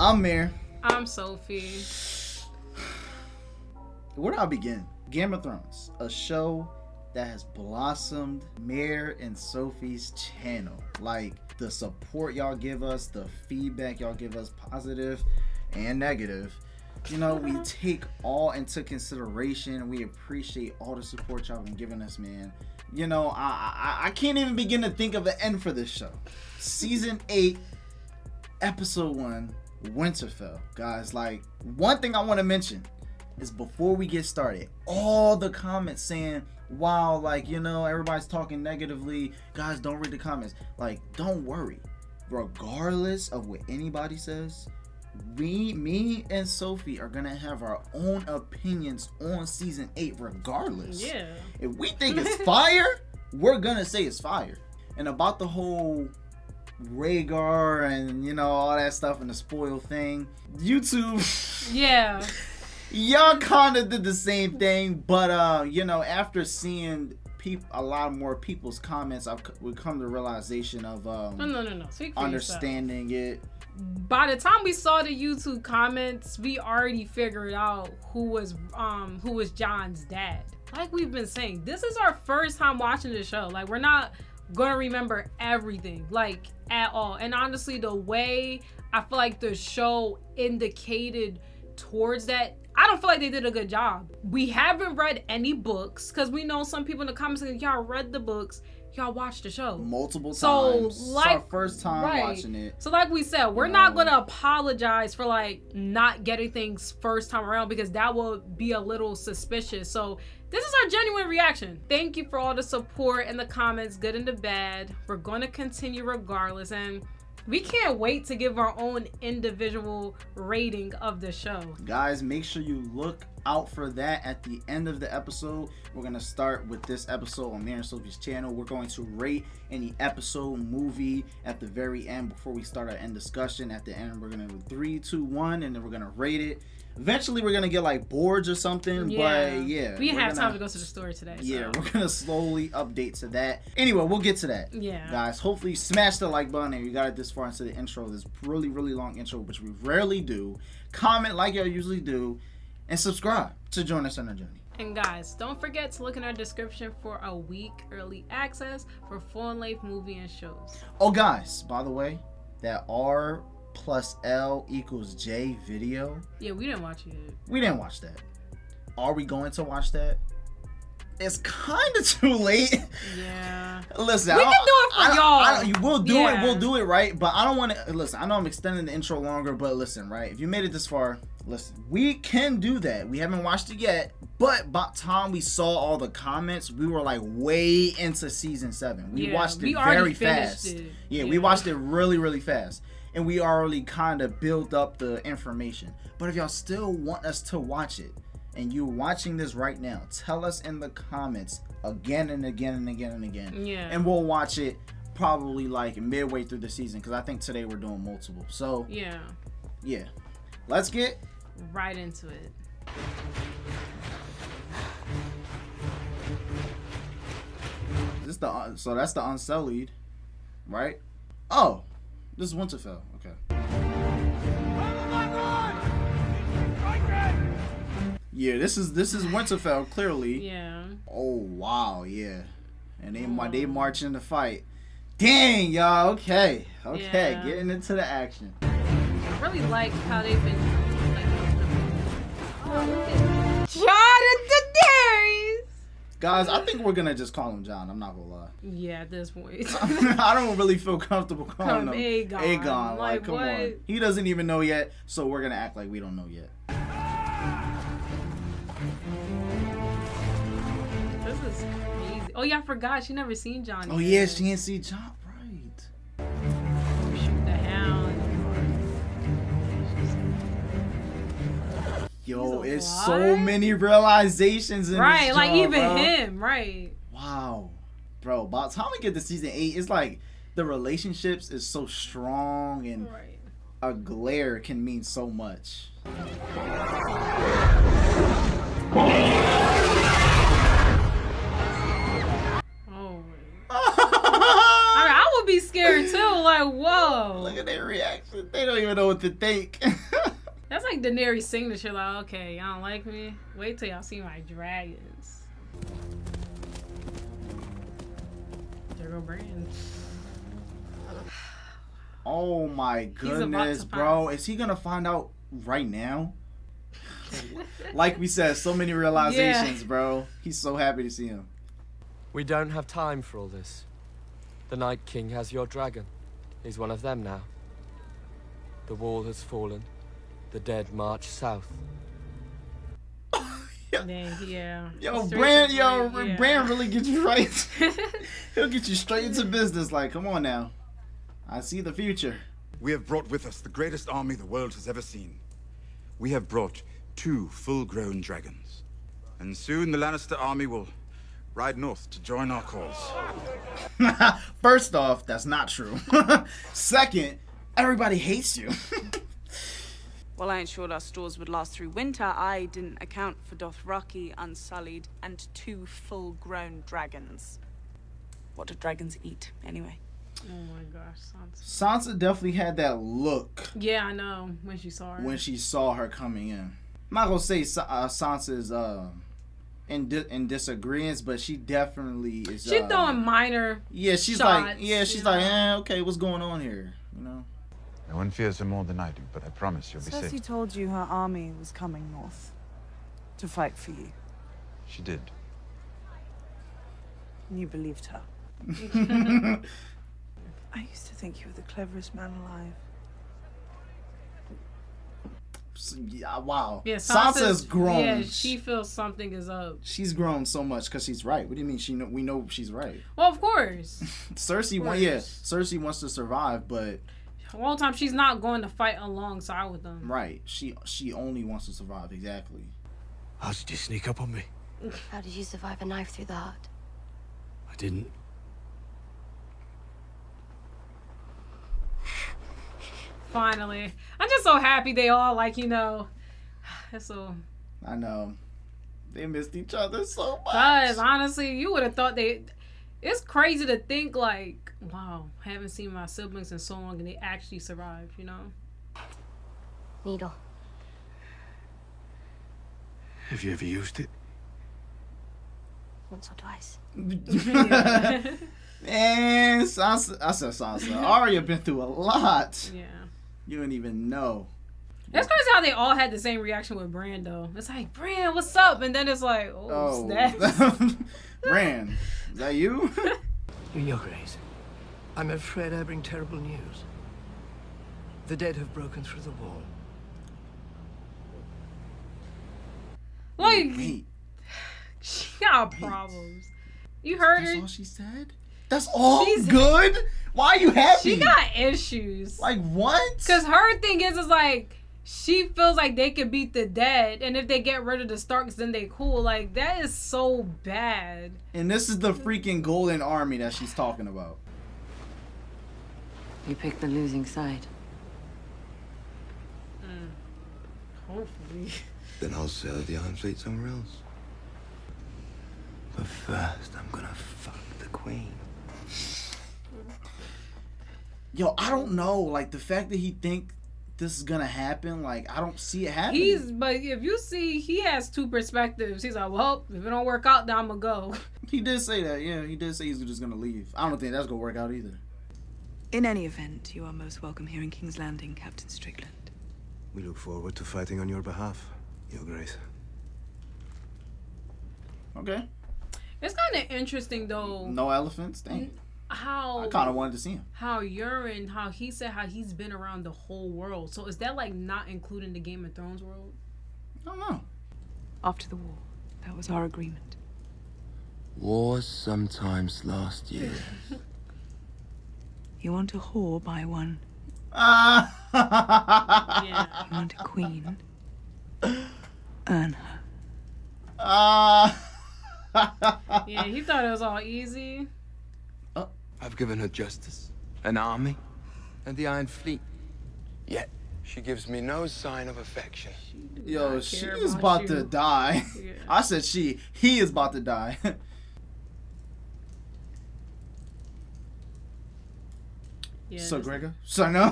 I'm Mir. I'm Sophie. Where do I begin? Game of Thrones, a show that has blossomed Mir and Sophie's channel. Like, the support y'all give us, the feedback y'all give us, positive and negative. You know, we take all into consideration. We appreciate all the support y'all been giving us, man. You know, I can't even begin to think of an end for this show. Season 8, Episode 1, Winterfell. Guys, like, one thing I want to mention is before we get started, all the comments saying, wow, like, you know, everybody's talking negatively. Guys, don't read the comments. Like, don't worry. Regardless of what anybody says, me and Sophie are gonna have our own opinions on season 8 regardless. Yeah. If we think it's fire, we're gonna say it's fire. And about the whole Rhaegar and, you know, all that stuff and the spoil thing, YouTube, Yeah. y'all kind of did the same thing, but you know, after seeing a lot more people's comments, we've come to the realization of No. Speak for understanding yourself. it. By the time we saw the YouTube comments, we already figured out who was John's dad. Like we've been saying, this is our first time watching the show. Like, we're not gonna remember everything, like, at all. And honestly, the way I feel like the show indicated towards that, I don't feel like they did a good job. We haven't read any books, because we know some people in the comments saying, y'all read the books, y'all watched the show Multiple so times. like, it's our first time right. watching it. So like we said, we're not gonna apologize for like not getting things first time around, because that will be a little suspicious. So this is our genuine reaction. Thank you for all the support and the comments, good and the bad. We're gonna continue regardless, and we can't wait to give our own individual rating of the show. Guys, make sure you look out for that at the end of the episode. We're going to start with this episode on Mir and Sophie's channel. We're going to rate any episode, movie at the very end before we start our end discussion. At the end, we're going to do 3, 2, 1, and then we're going to rate it. Eventually, we're going to get like boards or something, but yeah. We have time to go to the store today. Yeah, so. we're going to slowly update to that. Anyway, we'll get to that. Yeah. Guys, hopefully smash the like button and you got it this far into the intro, this really, really long intro, which we rarely do. Comment like y'all usually do, and subscribe to join us on our journey. And guys, don't forget to look in our description for a week early access for full-length movie and shows. Oh, guys, by the way, that R plus L equals J video. Yeah, we didn't watch it. We didn't watch that. Are we going to watch that? It's kind of too late. Yeah. Listen, we can do it for y'all. We'll do it. We'll do it, right? But I don't want to. Listen, I know I'm extending the intro longer, but listen, right? If you made it this far, listen, we can do that. We haven't watched it yet, but by the time we saw all the comments, we were like way into season 7. We watched it very fast. Yeah, we watched it really, really fast. And we already kind of built up the information. But if y'all still want us to watch it, and you're watching this right now, tell us in the comments again and again and again and again. Yeah. And we'll watch it probably like midway through the season, because I think today we're doing multiple. So yeah. Let's get right into it. So that's the Unsullied, right? Oh, this is Winterfell. Okay. Yeah, this is Winterfell, clearly. Yeah. Oh wow, yeah. And they march in the fight. Dang, y'all. Okay, Yeah. Getting into the action. I really like how they've been like. Oh, look at John and Daenerys. Guys, I think we're gonna just call him John. I'm not gonna lie. Yeah, at this point. I don't really feel comfortable calling him Aegon. Like, come on. He doesn't even know yet, so we're gonna act like we don't know yet. This is crazy. Oh yeah, I forgot. She never seen John. Oh yeah, she didn't see John. Right. Shoot the hound. Yo, it's so many realizations in this job, like even bro. him, right? Wow, bro. By the time we get to season 8, it's like the relationships is so strong, and a glare can mean so much. scared too. Like, whoa. Look at their reaction. They don't even know what to think. That's like Daenerys' signature. Like, okay, y'all don't like me? Wait till y'all see my dragons. There go Bran. Oh my goodness, bro. Is he gonna find out right now? Like we said, so many realizations, bro. He's so happy to see him. We don't have time for all this. The Night King has your dragon. He's one of them now. The wall has fallen. The dead march south. Yeah. Yo, Bran really gets you right. He'll get you straight into business. Like, come on now. I see the future. We have brought with us the greatest army the world has ever seen. We have brought 2 full-grown dragons. And soon the Lannister army will ride north to join our cause. First off, that's not true. Second, everybody hates you. While I ensured our stores would last through winter, I didn't account for Dothraki, Unsullied, and 2 full-grown dragons. What do dragons eat, anyway? Oh my gosh, Sansa. Sansa definitely had that look. Yeah, I know. When she saw her. When she saw her coming in. I'm not gonna say Sansa's in disagreements, but she definitely is. She's throwing minor. Yeah, she's shots, like, okay, what's going on here? You know. No one fears her more than I do, but I promise you'll be Cersei safe. told you her army was coming north to fight for you. She did. And you believed her. I used to think you were the cleverest man alive. Yeah, wow. Yeah, Sansa's grown. Yeah, she feels something is up. She's grown so much because she's right. What do you mean? We know she's right. Well, of course. Cersei wants to survive, but All the time she's not going to fight alongside with them. right. She only wants to survive. Exactly. How did you sneak up on me? How did you survive a knife through the heart? I didn't. Finally. I'm just so happy they all it's so. I know. They missed each other so much. Guys, honestly, you would have thought it's crazy to think like, wow, haven't seen my siblings in so long and they actually survived, you know? Needle. Have you ever used it? Once or twice. Man, Sansa. I said Sansa. Arya been through a lot. Yeah. You don't even know. It's crazy how they all had the same reaction with Bran, though. It's like, Bran, what's up? And then it's like, oh. Snap. Bran, is that you? Your Grace, I'm afraid I bring terrible news. The dead have broken through the wall. Like, Wait. she got problems. You heard That's her? all she said? That's all She's good? Why are you happy? She got issues. Like, what? Because her thing is like, she feels like they could beat the dead, and if they get rid of the Starks, then they cool. Like, that is so bad. And this is the freaking Golden Army that she's talking about. You picked the losing side. Hopefully. Then I'll sail the Iron Fleet somewhere else. But first, I'm gonna fuck the Queen. Yo, I don't know. Like, the fact that he think this is gonna happen, like, I don't see it happening. But if you see, he has 2 perspectives. He's like, well, if it don't work out, then I'm gonna go. He did say that, yeah. He did say he's just gonna leave. I don't think that's gonna work out either. In any event, you are most welcome here in King's Landing, Captain Strickland. We look forward to fighting on your behalf, Your Grace. Okay. It's kind of interesting, though. No elephants? Dang. How I kind of wanted to see him. How Euron, how he said how he's been around the whole world. So is that like not including the Game of Thrones world? I don't know. After the war, that was our agreement. Wars sometimes last years. You want a whore, buy one. Yeah. You want a queen, earn her. Yeah, he thought it was all easy. I've given her justice, an army, and the Iron Fleet. Yet, she gives me no sign of affection. Yo, she is about to die. Yeah. I said she. He is about to die. Yeah. So Gregor? So no.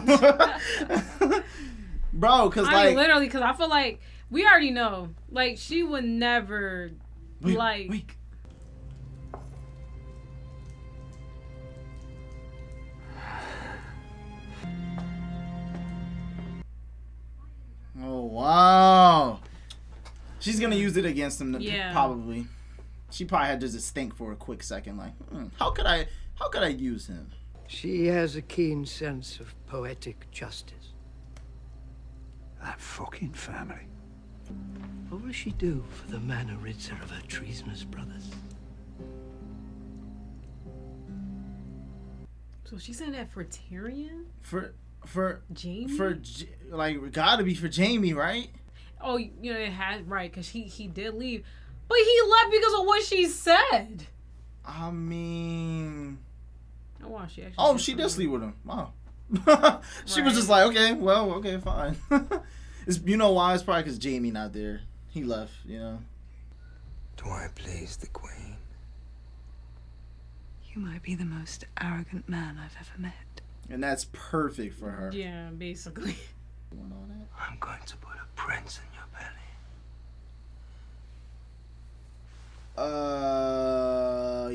Bro, because I mean, literally, because I feel like we already know. Like, she would never, wait. Oh, wow. She's going to use it against him, probably. She probably had just to think for a quick second, like, how could I use him? She has a keen sense of poetic justice. That fucking family. What will she do for the man who rids her of her treasonous brothers? So she's saying that for Tyrion? For Jaime? Like, gotta be for Jaime, right? Oh, you know, it had, right, because he did leave. But he left because of what she said. I mean... Oh, wow, she actually... Oh, she did sleep with him. Wow. She was just like, okay, fine. You know why? It's probably because Jaime not there. He left, you know. Do I please the Queen? You might be the most arrogant man I've ever met. And that's perfect for her. Yeah, basically. I'm going to put a prince in your belly.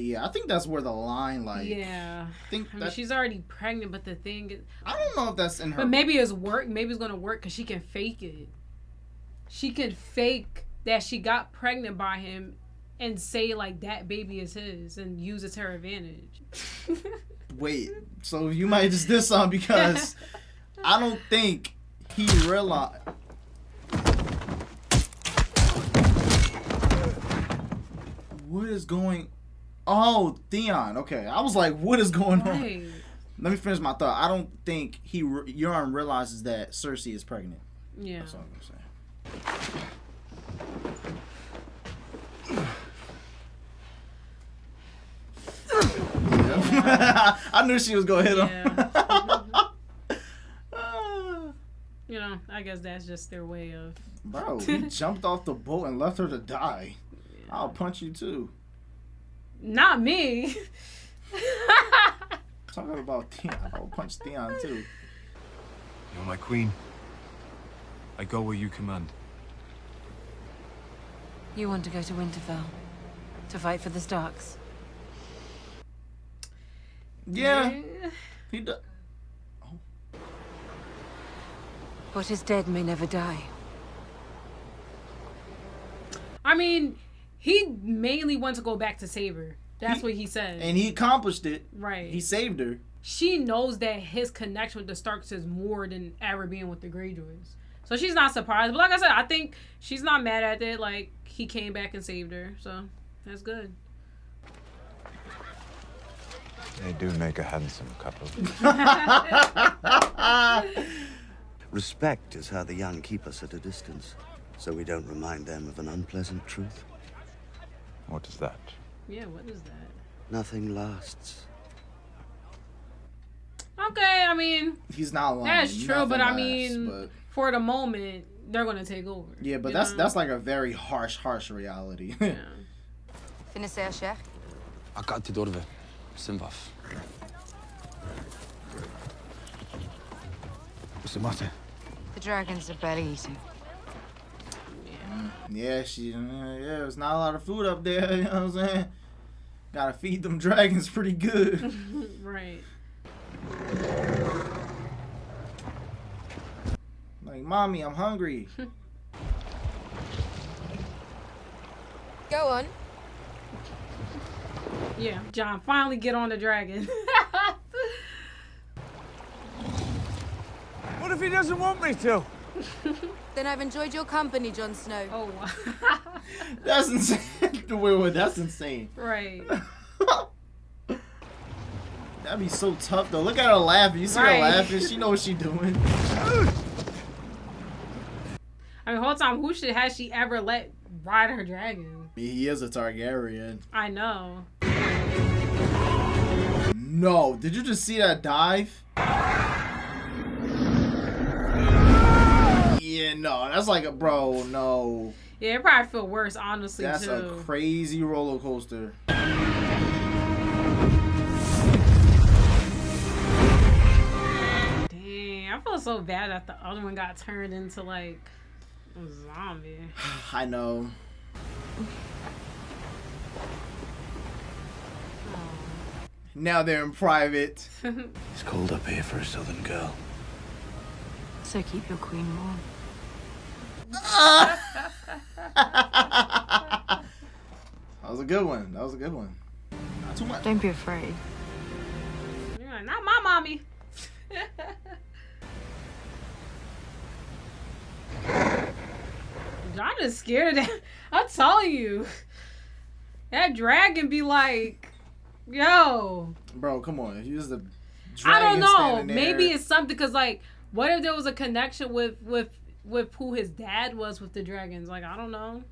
Yeah, I think that's where the line, like... Yeah. I mean, she's already pregnant, but the thing is... I don't know if that's in her... But maybe it's work. Maybe it's going to work because she can fake it. She can fake that she got pregnant by him and say, like, that baby is his and use it to her advantage. Wait, so you might just diss on because I don't think he realized... What is going... Oh, Theon. Okay. I was like, what is going on? Let me finish my thought. I don't think Euron realizes that Cersei is pregnant. Yeah. That's all I'm going to say. Yeah. I knew she was going to hit him. You know, I guess that's just their way of... Bro, he jumped off the boat and left her to die. Yeah. I'll punch you too. Not me. Talking about Theon. I'll punch Theon too. You're my queen. I go where you command. You want to go to Winterfell? To fight for the Starks? Yeah. He does. Oh. What is dead may never die. I mean, he mainly wants to go back to save her. That's what he said. And he accomplished it. Right. He saved her. She knows that his connection with the Starks is more than ever being with the Greyjoys. So she's not surprised. But like I said, I think she's not mad at it. Like, he came back and saved her. So, that's good. They do make a handsome couple. Respect is how the young keep us at a distance, so we don't remind them of an unpleasant truth. What is that? Yeah, what is that? Nothing lasts. Okay, I mean... He's not lying. That's true, Nothing but I lasts, mean, but... for the moment, they're going to take over. Yeah, but that's like a very harsh reality. Yeah. Finissez, cher. Akad Tidorve. Simvath. What's the matter? The dragons are belly eating. Yeah, there's not a lot of food up there, you know what I'm saying? Gotta feed them dragons pretty good. Right. Like, mommy, I'm hungry. Go on. Yeah, Jon, finally get on the dragon. What if he doesn't want me to? Then I've enjoyed your company, Jon Snow. Oh, wow. That's insane. Wait, that's insane. Right. That'd be so tough, though. Look at her laughing. You see her laughing? She know what she's doing. I mean, whole time, has she ever let ride her dragon? He is a Targaryen. I know. No, did you just see that dive? Yeah, no, that's like a bro, no. Yeah, it probably feel worse, honestly, that's too. That's a crazy roller coaster. I feel so bad that the other one got turned into like a zombie. I know. Now they're in private. It's cold up here for a southern girl. So keep your queen warm. That was a good one. That was a good one. Not too much. Don't be afraid. You're like, not my mommy. John is scared of that. I'm telling you. That dragon be like, yo. Bro, come on. If you was the I don't dragon know. standing there- Maybe it's something because, like, what if there was a connection with who his dad was with the dragons? Like, I don't know.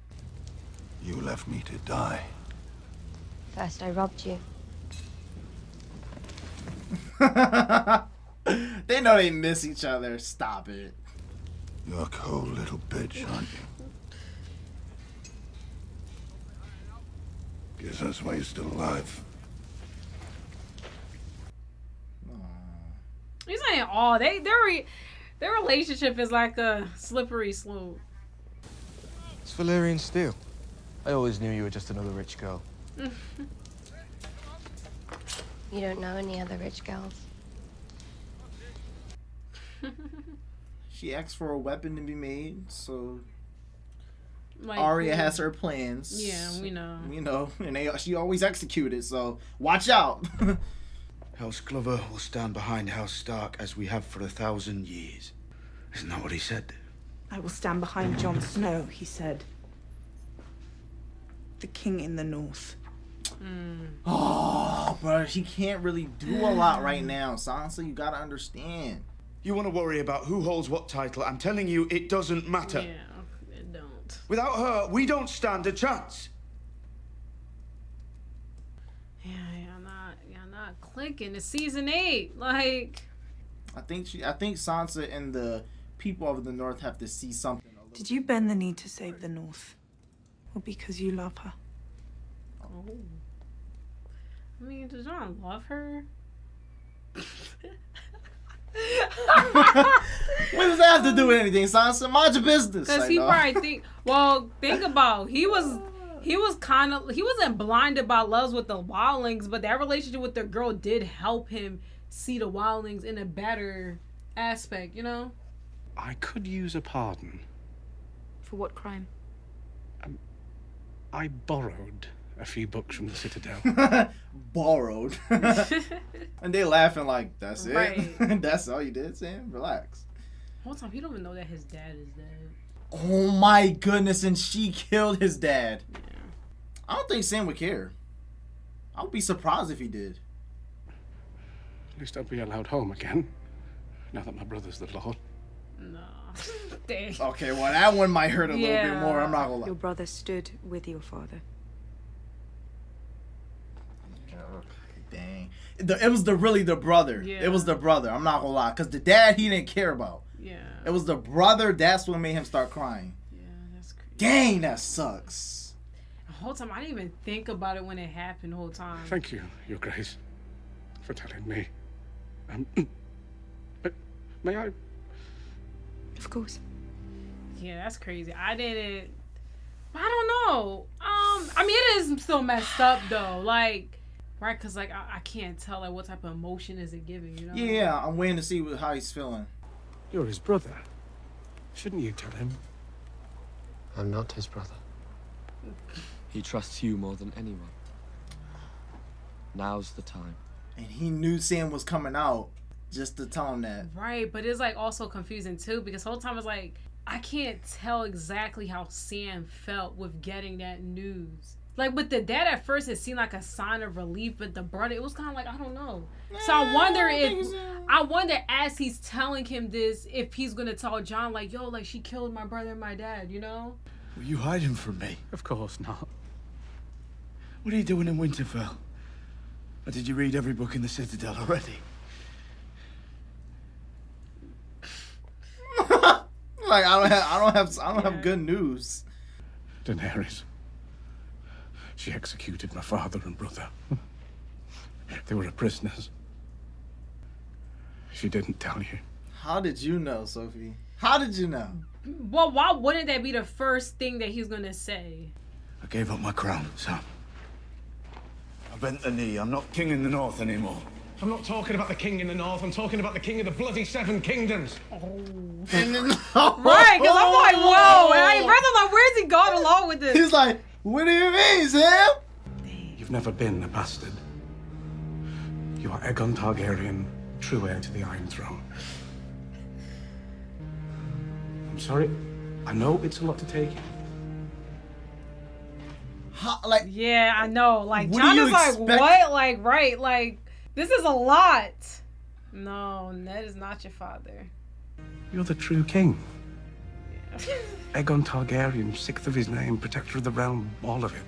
You left me to die. First I robbed you. They know they miss each other. Stop it. You're a cold little bitch, aren't you? Guess that's why you're still alive. He's saying all their relationship is like a slippery slope. It's Valyrian steel. I always knew you were just another rich girl. You don't know any other rich girls. She asked for a weapon to be made, so Like, Arya has her plans. Yeah, we know. You know, and she always executed, so watch out. House Glover will stand behind House Stark as we have for 1,000 years. Isn't that what he said? I will stand behind Jon Snow, he said. The king in the north. Oh, but he can't really do a lot right now. Sansa, you gotta understand. You want to worry about who holds what title? I'm telling you, it doesn't matter. Yeah, it don't. Without her, we don't stand a chance. Yeah, y'all not clicking. It's season 8. Like, I think Sansa and the people of the North have to see something. Did you bend the knee to save the north? Or because you love her? oh. I mean, does Jon love her? What does that have to do with anything, Sansa? Mind your business. Because he probably think about he wasn't blinded by loves with the wildlings, but that relationship with the girl did help him see the wildlings in a better aspect, you know? I could use a pardon. For what crime? I borrowed a few books from the Citadel. Borrowed. And they laughing like, that's it? Right. That's all you did, Sam? Relax. Whole time, he don't even know that his dad is dead. Oh my goodness, and she killed his dad. Yeah. I don't think Sam would care. I would be surprised if he did. At least I'll be allowed home again, now that my brother's the Lord. No. Dang. Okay, well, that one might hurt a little bit more. I'm not gonna lie. Your brother stood with your father. Dang. It was really the brother. Yeah. It was the brother. I'm not gonna lie. Because the dad, he didn't care about. Yeah. It was the brother. That's what made him start crying. Yeah, that's crazy. Dang, that sucks. The whole time, I didn't even think about it when it happened the whole time. Thank you, Your Grace, for telling me. But may I? Of course. Yeah, that's crazy. I don't know. I mean, it is still messed up though. Like, right? Because like I can't tell like what type of emotion is it giving. You know? Yeah, I'm waiting to see how he's feeling. You're his brother. Shouldn't you tell him? I'm not his brother. He trusts you more than anyone. Now's the time. And he knew Sam was coming out just to tell him that. Right, but it's like also confusing too because the whole time it's like I can't tell exactly how Sam felt with getting that news. Like with the dad at first, it seemed like a sign of relief, but the brother, it was kind of like I don't know. So I wonder as he's telling him this, if he's gonna tell Jon like, yo, like she killed my brother and my dad, you know? Were you hiding from me? Of course not. What are you doing in Winterfell? Or did you read every book in the Citadel already? Like I don't have good news. Daenerys. She executed my father and brother. They were prisoners. She didn't tell you. How did you know, Sophie? How did you know? Well, why wouldn't that be the first thing that he's gonna say? I gave up my crown, Sam. I bent the knee. I'm not king in the north anymore. I'm not talking about the king in the north. I'm talking about the king of the bloody Seven Kingdoms. Right, because I'm like, whoa. And I'm like, where's he going along with this? He's like, what do you mean, Sam? You've never been a bastard. You are Aegon Targaryen, true heir to the Iron Throne. I'm sorry. I know it's a lot to take. Like, yeah, I know. Like, what John do you is like, expect? what? Like, right. Like, this is a lot. No, Ned is not your father. You're the true king. Aegon Targaryen, sixth of his name, protector of the realm, all of it.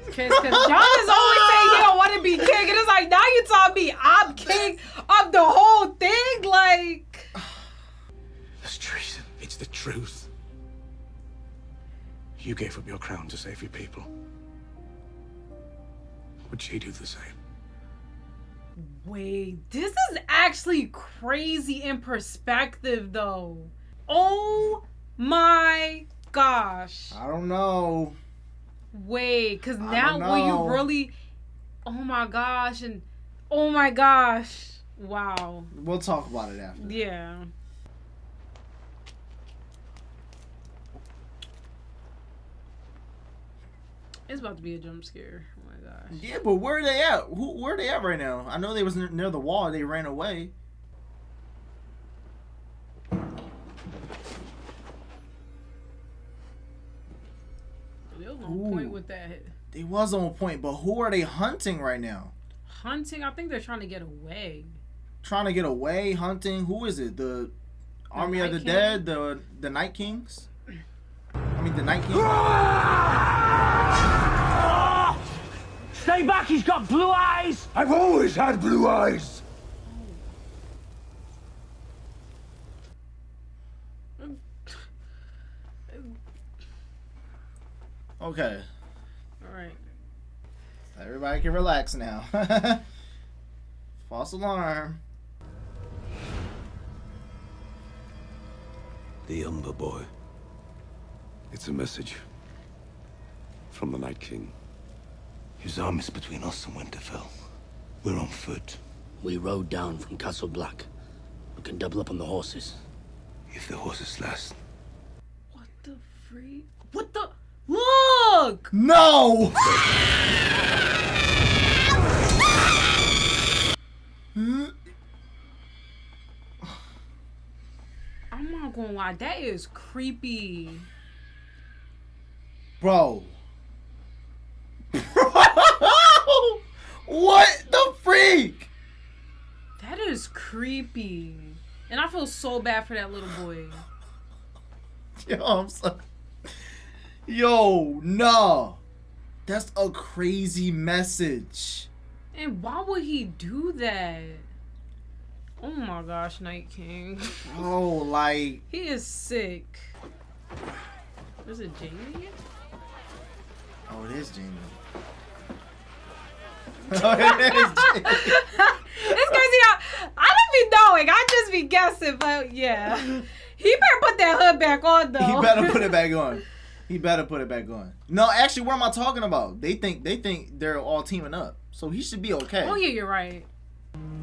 Because John is always saying he don't want to be king. And it's like, now you telling me I'm king of the whole thing? Like... That's treason. It's the truth. You gave up your crown to save your people. Would she do the same? Wait, this is actually crazy in perspective, though. Oh my gosh. I don't know. Wait, because I now don't will you know. really... Oh my gosh, and... Oh my gosh. Wow. We'll talk about it after. Yeah. It's about to be a jump scare. Oh my gosh. Yeah, but where are they at? Where are they at right now? I know they was near the wall. They ran away. They was on point with that. They was on point, but who are they hunting right now? Hunting? I think they're trying to get away. Trying to get away, hunting. Who is it? The Army of the Night Dead, the Night Kings. I mean, the Night King. Stay back, he's got blue eyes! I've always had blue eyes! Okay. Alright. Everybody can relax now. False alarm. The Umber boy. It's a message from the Night King. His arm is between us and Winterfell. We're on foot. We rode down from Castle Black. We can double up on the horses. If the horses last. What the freak? What the? Look! No! I'm not gonna lie, that is creepy. Bro. What the freak? That is creepy. And I feel so bad for that little boy. Yo, I'm sorry. Yo, no. That's a crazy message. And why would he do that? Oh my gosh, Night King. Bro, like... He is sick. Is it Jamie? Oh, it is Jamie. Oh, it is Jamie. It's crazy how I don't be knowing. I just be guessing, but yeah. He better put that hood back on though. He better put it back on. He better put it back on. No, actually, what am I talking about? They think they're all teaming up. So he should be okay. Oh yeah, you're right.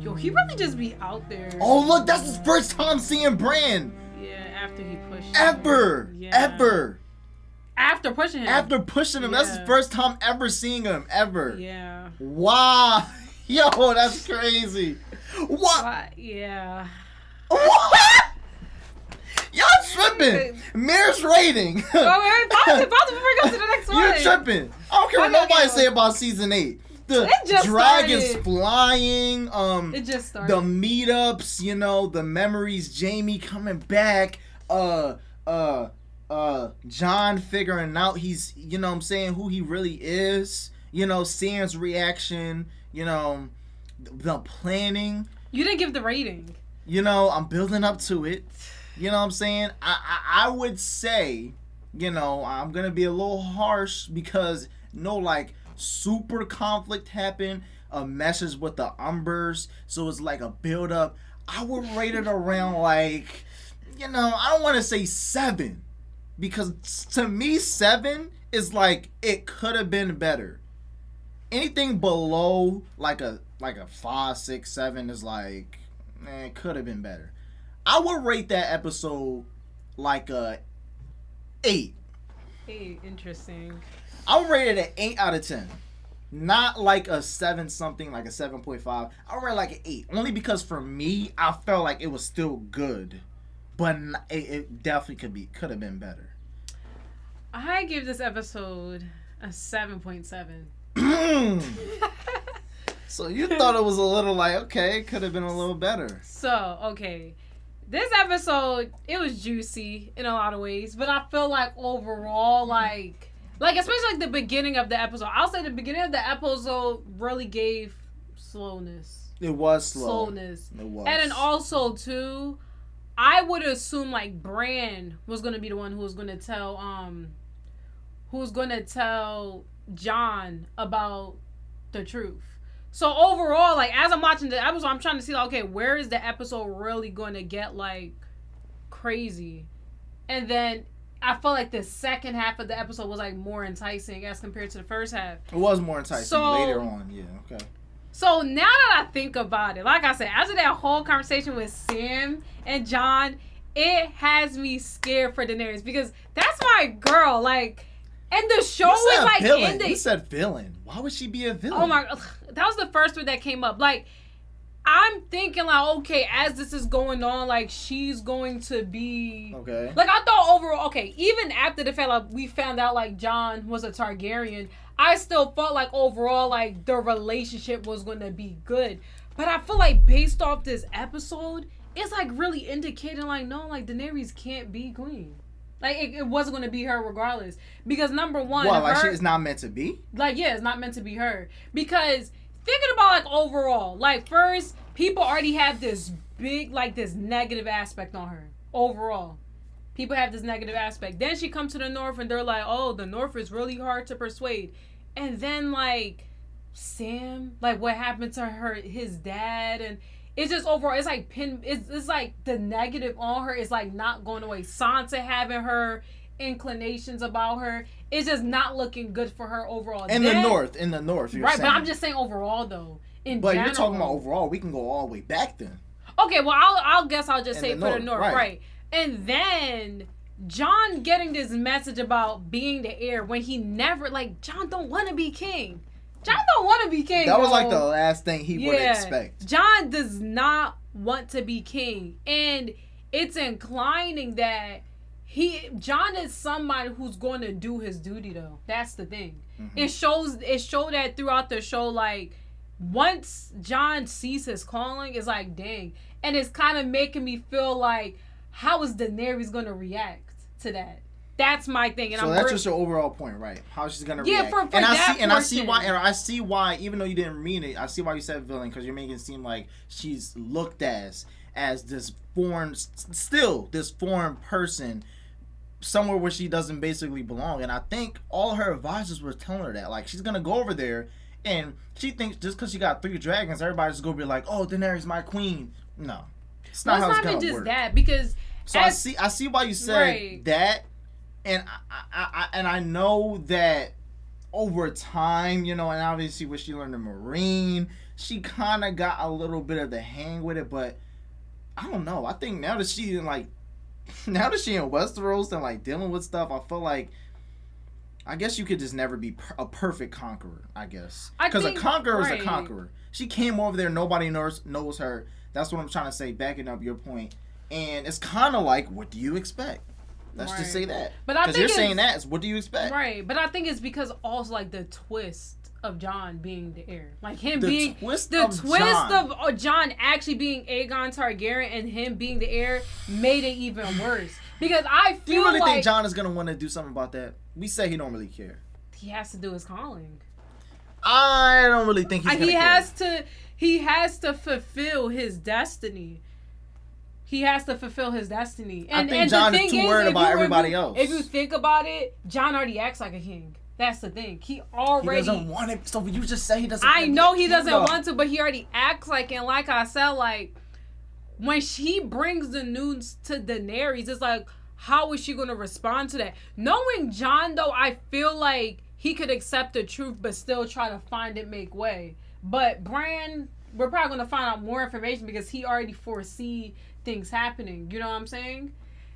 Yo, he really just be out there. Oh look, that's his first time seeing Bran. Yeah, after he pushed him. Ever. After pushing him. After pushing him. That's his first time ever seeing him. Ever. Yeah. Wow. Yo, that's crazy. What? Yeah. What? Y'all tripping. Mare's rating. Oh, about to bring us to the next one. You're tripping. I don't care what nobody say about season 8. The dragons started. flying, It just started. the meetups, you know, the memories, Jamie coming back, John figuring out he's, you know what I'm saying, who he really is, you know, Sam's reaction, you know, the planning. You didn't give the rating. You know, I'm building up to it. You know what I'm saying? I would say, you know, I'm going to be a little harsh because no, like, super conflict happened, a message with the Umbers, so it's like a build up. I would rate it around like, I don't want to say 7, because to me 7 is like it could have been better. Anything below like a 5, 6, 7 is like, it could have been better. I would rate that episode like a 8. 8, interesting. I would rate it an 8 out of 10. Not like a 7 something, like a 7.5. I would rate it like an 8. Only because for me, I felt like it was still good. But it definitely could have been better. I give this episode a 7.7. So you thought it was a little like, okay, it could have been a little better. So, okay. This episode, it was juicy in a lot of ways. But I feel like overall, like especially like the beginning of the episode. I'll say the beginning of the episode really gave slowness. It was slow. Slowness. It was. And then also, too, I would assume like Bran was going to be the one who was going to tell Jon about the truth. So overall, like as I'm watching the episode, I'm trying to see like, okay, where is the episode really going to get like crazy? And then I felt like the second half of the episode was like more enticing as compared to the first half. It was more enticing later on, yeah, okay. So now that I think about it, like I said, after that whole conversation with Sam and Jon, it has me scared for Daenerys because that's my girl. Like, and the show was like ending. You said villain. Why would she be a villain? Oh my, that was the first one that came up. Like, I'm thinking like, okay, as this is going on, like she's going to be okay. Like I thought overall, okay, even after the fact like we found out like Jon was a Targaryen, I still felt like overall like the relationship was going to be good. But I feel like based off this episode, it's like really indicating like no, like Daenerys can't be queen. Like it wasn't going to be her regardless because number one, she is not meant to be. Like yeah, it's not meant to be her because. Thinking about like overall, like first people already have this big like this negative aspect on her. Overall, people have this negative aspect. Then she comes to the North and they're like, oh, the North is really hard to persuade. And then like Sam, like what happened to his dad, and it's just overall, it's like it's like the negative on her is like not going away. Sansa having her inclinations about her, it's just not looking good for her overall. In the north, you're right? saying. But I'm just saying overall though. But you're talking about overall. We can go all the way back then. Okay, well I'll just say for the north, right? And then Jon getting this message about being the heir when he never Jon don't want to be king. Jon don't want to be king. That was like the last thing he would expect. Jon does not want to be king, and it's inclining that. Jon is somebody who's going to do his duty though. That's the thing. Mm-hmm. It showed that throughout the show. Like once Jon sees his calling, it's like dang, and it's kind of making me feel like how is Daenerys going to react to that? That's my thing. And so that's just your overall point, right? How she's going to react. For I see why. Even though you didn't mean it, I see why you said villain because you're making it seem like she's looked as this foreign person. Somewhere where she doesn't basically belong, and I think all her advisors were telling her that like she's gonna go over there and she thinks just because she got 3 dragons everybody's gonna be like, oh, Daenerys my queen. No, it's not how it's gonna work. It's not even just that because so I see why you said that, and I know that over time, and obviously when she learned the Marine, she kind of got a little bit of the hang with it, but I don't know. I think now that she in Westeros and like dealing with stuff, I feel like I guess you could just never be a perfect conqueror. I guess because a conqueror is a conqueror. She came over there, nobody knows her. That's what I'm trying to say. Backing up your point, and it's kind of like, what do you expect? Let's just say that. But because you're saying that, is what do you expect? Right, but I think it's because also like the twist of Jon being the heir, like him being the twist of Jon actually being Aegon Targaryen and him being the heir made it even worse because I feel. Do you really think Jon is gonna want to do something about that? We say he don't really care. He has to do his calling. I don't really think he's gonna care. He has to fulfill his destiny. And I think Jon is too worried about everybody else. If you think about it, Jon already acts like a king. That's the thing. He doesn't want it. So you just say he doesn't. I know he doesn't want to, but he already acts like. And like I said, like when she brings the news to Daenerys, it's like, how is she going to respond to that? Knowing Jon, though, I feel like he could accept the truth but still try to find it make way. But Bran, we're probably going to find out more information because he already foresee things happening. You know what I'm saying?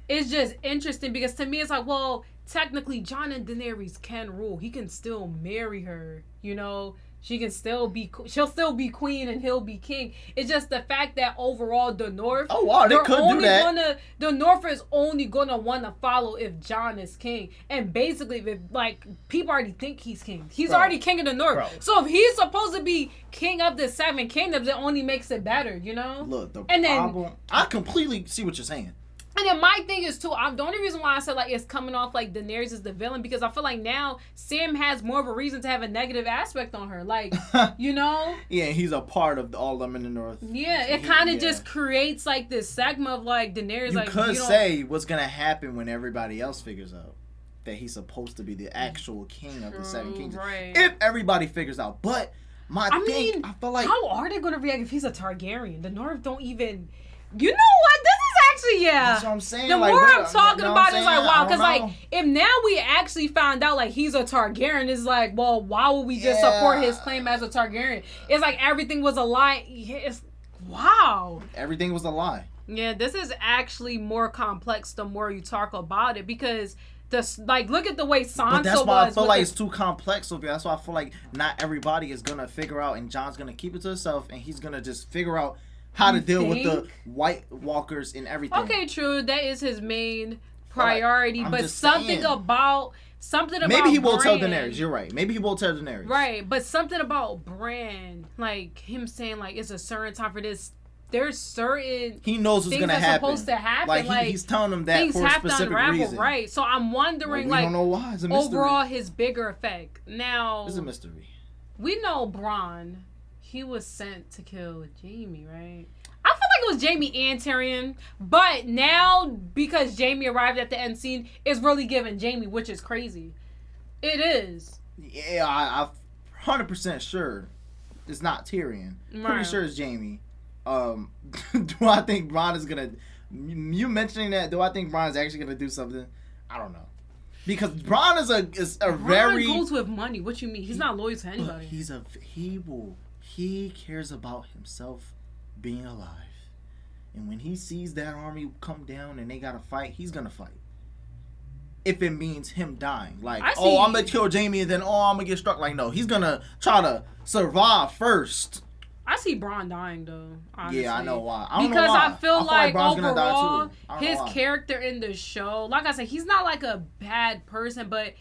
It's just interesting because to me it's like, well, technically Jon and Daenerys can rule. He can still marry her, you know? She'll still be queen and he'll be king. It's just the fact that overall the North, oh wow, they could do that. The North is only gonna want to follow if Jon is king, and basically, if like people already think he's king, he's already king of the North. Bro. So if he's supposed to be king of the 7 kingdoms, it only makes it better, you know. Look, problem. I completely see what you're saying. And then my thing is too, the only reason why I said like it's coming off like Daenerys is the villain because I feel like now Sam has more of a reason to have a negative aspect on her, like you know. Yeah, he's a part of all of them in the North. Yeah, it kind of just creates like this segment of like Daenerys. You like could say what's gonna happen when everybody else figures out that he's supposed to be the actual king of the 7 kingdoms. Right. If everybody figures out, but I feel like how are they gonna react if he's a Targaryen? The North don't even. You know what? This is actually, yeah. That's what I'm saying. The like, more I'm talking about it, it's like, wow. Because, like, if now we actually found out, like, he's a Targaryen, it's like, well, why would we just support his claim as a Targaryen? It's like everything was a lie. It's, wow. Everything was a lie. Yeah, this is actually more complex the more you talk about it because... look at the way Sansa was. But that's why I feel like it's too complex, Sophia. That's why I feel like not everybody is going to figure out, and Jon's going to keep it to himself, and he's going to just figure out how to deal with the White Walkers and everything. Okay, true. That is his main priority. But something about maybe he will tell Daenerys. You're right. Maybe he will tell Daenerys. Right, but something about Bran, like him saying like it's a certain time for this. There's certain he knows what's gonna happen. Supposed to happen. Like he's telling them that for a specific reason. Right. So I'm wondering, we don't know why. It's a mystery. Overall, his bigger effect. Now it's a mystery. We know Bronn. He was sent to kill Jaime, right? I feel like it was Jaime and Tyrion, but now because Jaime arrived at the end scene, it's really giving Jaime, which is crazy. It is. Yeah, I'm 100% sure it's not Tyrion. Right. Pretty sure it's Jaime. Do I think Bronn is gonna? You mentioning that? Do I think Bronn is actually gonna do something? I don't know. Because Bronn is a Bronn very goes with money. What you mean? He's not loyal to anybody. He cares about himself being alive. And when he sees that army come down and they gotta fight, he's gonna fight. If it means him dying. Like, I'm gonna kill Jaime and then I'm gonna get struck. Like, no, he's gonna try to survive first. I see Bronn dying though. Honestly. Yeah, I know why. I feel like overall his character in the show, like I said, he's not like a bad person, but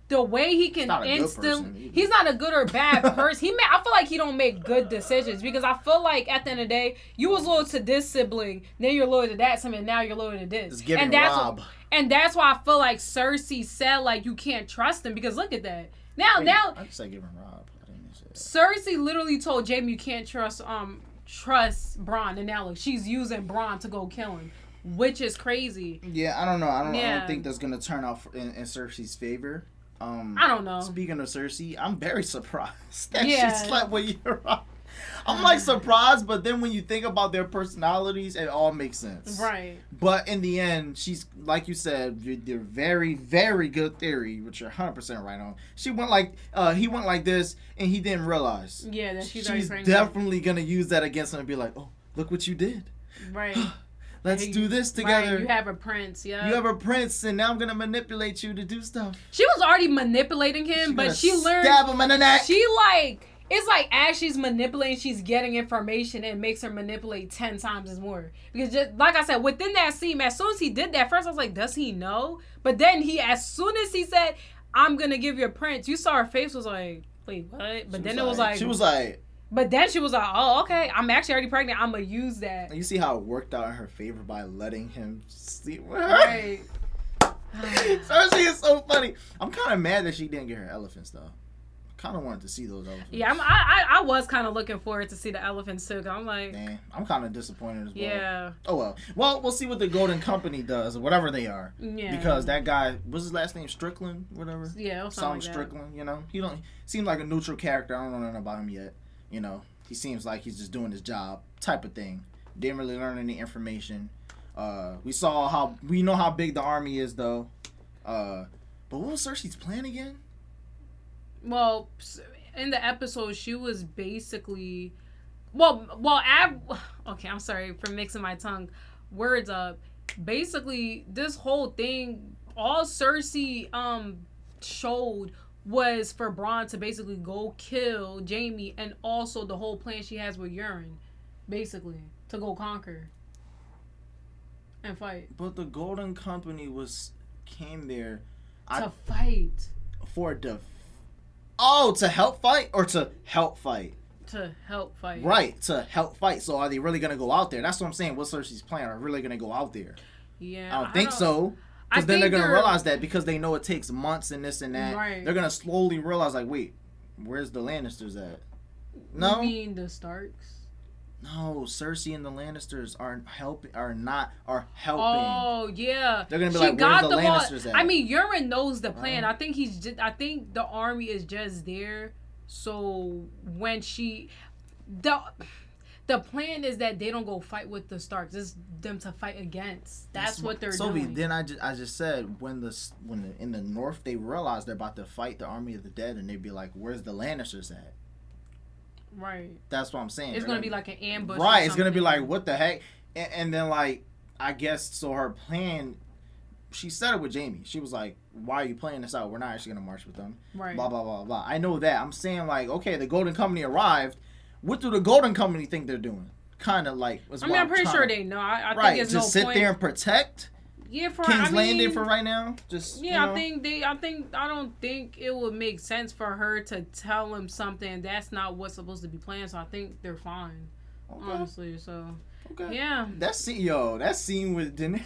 the way he can he's not a good or bad person. I feel like he don't make good decisions because I feel like at the end of the day, you was loyal to this sibling, then you're loyal to that sibling, and now you're loyal to this. And that's why I feel like Cersei said like you can't trust him because look at that. Now I just say give him Rob. I didn't say that. Cersei literally told Jaime you can't trust Bronn, and now look, she's using Bronn to go kill him, which is crazy. Yeah, I don't know. I don't think that's gonna turn out in Cersei's favor. I don't know. Speaking of Cersei, I'm very surprised that she slept with Euron. I'm like surprised, but then when you think about their personalities, it all makes sense. Right. But in the end, she's like you said, your very, very good theory, which you're 100% right on. She went like he went like this, and he didn't realize. Yeah, that she's definitely gonna use that against him and be like, "Oh, look what you did." Right. Let's do this together. Right, you have a prince, yeah. You have a prince, and now I'm gonna manipulate you to do stuff. She was already manipulating him, but she learned. Stab him in the neck. It's like as she's manipulating, she's getting information and makes her manipulate 10 times as more. Because just like I said, within that scene, as soon as he did that, first I was like, does he know? But then as soon as he said, I'm gonna give you a prince, you saw her face was like, wait, what? But then it was like. She was like. But then she was like, oh, okay, I'm actually already pregnant. I'm going to use that. You see how it worked out in her favor by letting him sleep with her? Right. Cersei is so funny. I'm kind of mad that she didn't get her elephants, though. I kind of wanted to see those elephants. Yeah, I was kind of looking forward to see the elephants, too. I'm like... Man, I'm kind of disappointed as well. Yeah. Oh, well. Well, we'll see what the Golden Company does, or whatever they are. Yeah. Because that guy, what's his last name? Strickland? Whatever? Yeah, something like Strickland, you know? He seems like a neutral character. I don't know nothing about him yet. You know? He seems like he's just doing his job type of thing. Didn't really learn any information. We know how big the army is though. But what was Cersei's plan again? Well, in the episode, she was basically, okay, I'm sorry for mixing my words up. Basically, this whole thing, all Cersei showed was for Bronn to basically go kill Jaime, and also the whole plan she has with Euron, basically to go conquer and fight. But the Golden Company came there to fight for to help fight or to help fight. To help fight. Right, to help fight. So are they really gonna go out there? That's what I'm saying. What's Cersei's plan? Are they really gonna go out there? Yeah, I don't think so. Because then they're gonna realize that because they know it takes months and this and that. Right. They're gonna slowly realize like, wait, where's the Lannisters at? No. You mean the Starks? No, Cersei and the Lannisters are helping. Oh yeah. They're gonna be like, where's the Lannisters at? I mean, Euron knows the plan. I think the army is just there. So when the plan is that they don't go fight with the Starks. It's them to fight against. That's what they're doing. Then I just said when in the north they realize they're about to fight the army of the dead, and they'd be like, where's the Lannisters at? Right. That's what I'm saying. It's gonna be like an ambush. Right. It's gonna be like, what the heck? And then like, I guess so. Her plan. She said it with Jaime. She was like, why are you playing this out? We're not actually gonna march with them. Right. Blah blah blah blah. I know that. I'm saying like, okay, the Golden Company arrived. What do the Golden Company think they're doing? Kind of like. I'm pretty sure they know. I right. think it's just sit there and protect. Yeah, for King's Landing for right now. Just yeah, I don't think it would make sense for her to tell him something that's not what's supposed to be planned. So I think they're fine, honestly. So yeah, that scene with Daenerys.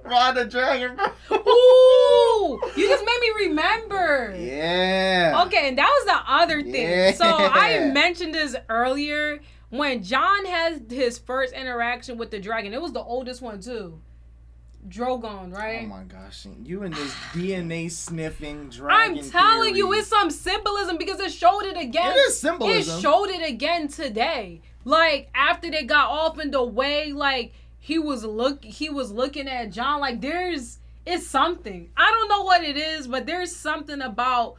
Ride the dragon, bro. Ooh, you just made me remember. Yeah. Okay, and that was the other thing. Yeah. So I mentioned this earlier when Jon has his first interaction with the dragon. It was the oldest one too. Drogon, right? Oh my gosh, you and this DNA sniffing dragon. I'm telling theory. you, it's some symbolism because it showed it again. It is symbolism. It showed it again today. Like after they got off in the way, like he was looking at Jon. Like it's something. I don't know what it is, but there's something about.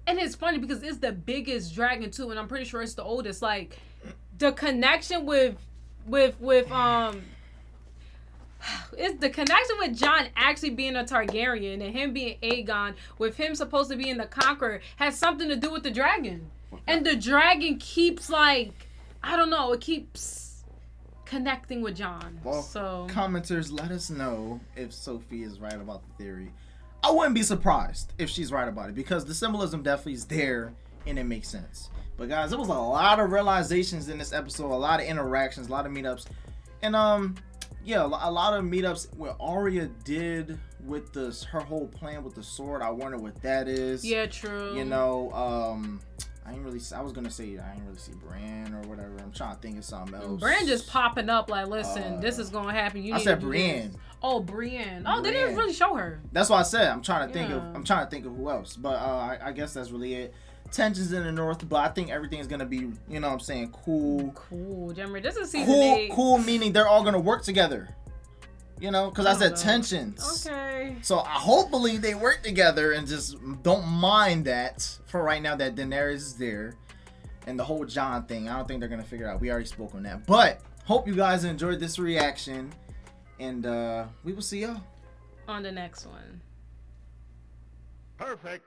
And it's funny because it's the biggest dragon too, and I'm pretty sure it's the oldest. Like the connection with it's the connection with Jon actually being a Targaryen and him being Aegon, with him supposed to be in the Conqueror, has something to do with the dragon. And the dragon keeps it keeps connecting with Jon. Well, so commenters, let us know if Sophie is right about the theory. I wouldn't be surprised if she's right about it because the symbolism definitely is there and it makes sense. But guys, there was a lot of realizations in this episode, a lot of interactions, a lot of meetups, and yeah, a lot of meetups where Arya did with her whole plan with the sword. I wonder what that is. Yeah, true. You know, I was gonna say I ain't really see Bran or whatever. I'm trying to think of something else. Bran just popping up like, listen, this is gonna happen. I said Brienne. Oh, Brienne. Oh, they didn't really show her. That's what I said. I'm trying to think of who else. But I guess that's really it. Tensions in the north, but I think everything's gonna be, you know what I'm saying, cool. Cool, Jeremy. This is season 8. Cool meaning they're all gonna work together. You know, because I said tensions. Okay. So hopefully they work together and just don't mind that for right now that Daenerys is there. And the whole Jon thing, I don't think they're gonna figure it out. We already spoke on that. But hope you guys enjoyed this reaction. And we will see y'all on the next one. Perfect.